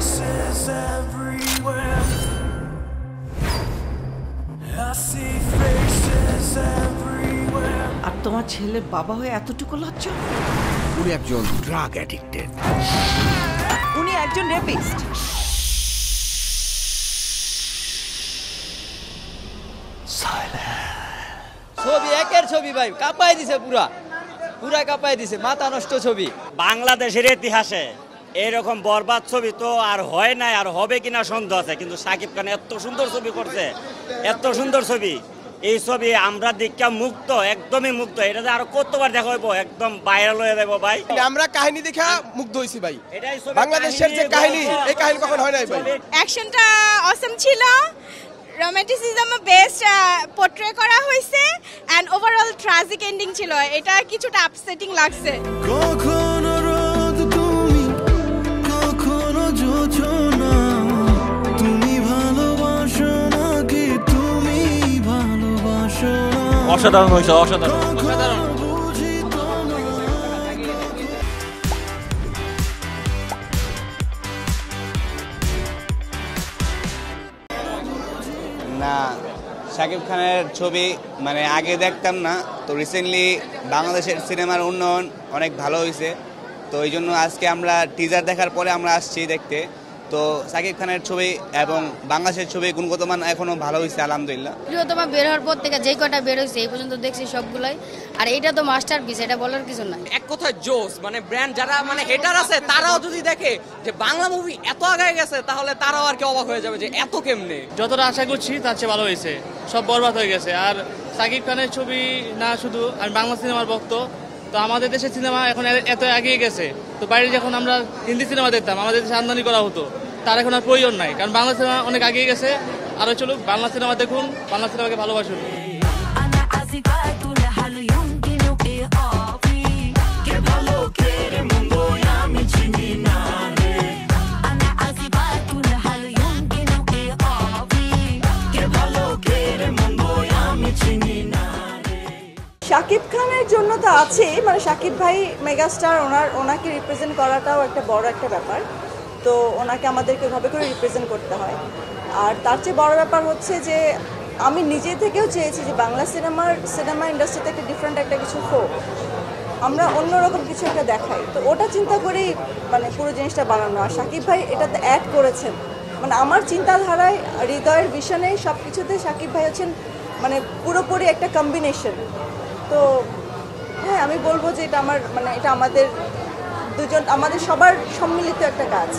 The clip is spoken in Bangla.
faces everywhere. I see faces everywhere. আর তোমার ছেলের বাবা হয়ে এতটুকু লজ্জা? উনি একজন ড্রাগ অ্যাডিক্টেড। উনি একজন রেপিস্ট। ছবি একের ছবি ভাই কাঁপাই দিছে পুরা কাঁপাই দিছে, মাথা নষ্ট ছবি। বাংলাদেশের ইতিহাসে এরকম বরবাদ ছবি তো আর হয় নাই, আর হবে কিনা সন্দেহ আছে, কিন্তু সাকিব খান এত সুন্দর ছবি করছে, এত সুন্দর ছবি। এই ছবি আমরা দীক্ষা মুক্ত, একদমই মুক্ত। এটা যে আরো কতবার দেখা হইব, একদম ভাইরাল হয়ে যাবো ভাই। আমরা কাহিনী দেখা মুগ্ধ হইছি ভাই। বাংলাদেশের যে কাহিনী, এই কাহিনী কখন হয় নাই ভাই। অ্যাকশনটা অসম ছিল, রোমান্টিসিজম বেস্ট পোর্ট্রে করা হয়েছে, এন্ড ওভারঅল ট্র্যাজিক এন্ডিং ছিল। এটা কিছুটা আপসেটিং লাগছে। কখনো রোদ তুমি, কখনো জোছনা, তুমি ভালোবাসো নাকি তুমি ভালোবাসো না? অসাধারণ হয়েছে, অসাধারণ। না, শাকিব খানের ছবি মানে আগে দেখতাম না, তো রিসেন্টলি বাংলাদেশের সিনেমার উন্নয়ন অনেক ভালো হয়েছে, তো এই জন্য আজকে আমরা টিজার দেখার পরে আমরা আসছি দেখতে। তো শাকিব খানের ছবি এবং বাংলাদেশের ছবি গুণগত মান এখনো ভালো হয়েছে আলহামদুলিল্লাহ। প্রিয়তমা বের হওয়ার পর থেকে যেই কটা বের হয়েছে এই পর্যন্ত দেখছি সবগুলাই, আর এইটা তো মাস্টারপিস, এটা বলার কিছু না। এক কথায় জোস, মানে ব্র্যান্ড যারা মানে হেটার আছে তারাও যদি দেখে যে বাংলা মুভি এত আগায় গেছে, তাহলে তারাও আর কি অবাক হয়ে যাবে যে এত কেমনে। যতটা আশা করছি তার চেয়ে ভালো হয়েছে, সব বরবাদ হয়ে গেছে। আর সাকিব খানের ছবি না, শুধু আমি বাংলা সিনেমার ভক্ত, তো আমাদের দেশের সিনেমা এখন এত এগিয়ে গেছে, তো বাইরে যখন আমরা হিন্দি সিনেমা দেখতাম আমাদের দেশে আমদানি করা হতো, তার এখন আর প্রয়োজন নাই, কারণ বাংলা সিনেমা অনেক এগিয়ে গেছে। আরো চলুক, বাংলা সিনেমা দেখুন, বাংলা সিনেমাকে ভালোবাসুন। শাকিব খানের জন্য তো আছে, মানে শাকিব ভাই মেগাস্টার, ওনাকে রিপ্রেজেন্ট করাটাও একটা বড় একটা ব্যাপার, তো ওনাকে আমাদেরকে ভাবে করে রিপ্রেজেন্ট করতে হয়। আর তার চেয়ে বড় ব্যাপার হচ্ছে যে আমি নিজে থেকেও চেয়েছি যে বাংলা সিনেমা ইন্ডাস্ট্রিতে একটা ডিফারেন্ট একটা কিছু হোক, আমরা অন্যরকম কিছু একটা দেখাই, তো ওটা চিন্তা করেই মানে পুরো জিনিসটা বানানো। আর শাকিব ভাই এটাতে অ্যাড করেছেন, মানে আমার চিন্তাধারায়, হৃদয়ের ভিশনে, সব কিছুতে শাকিব ভাই হচ্ছেন মানে পুরোপুরি একটা কম্বিনেশন। তো হ্যাঁ, আমি বলবো যে এটা আমার মানে এটা আমাদের সবার সম্মিলিত একটা কাজ।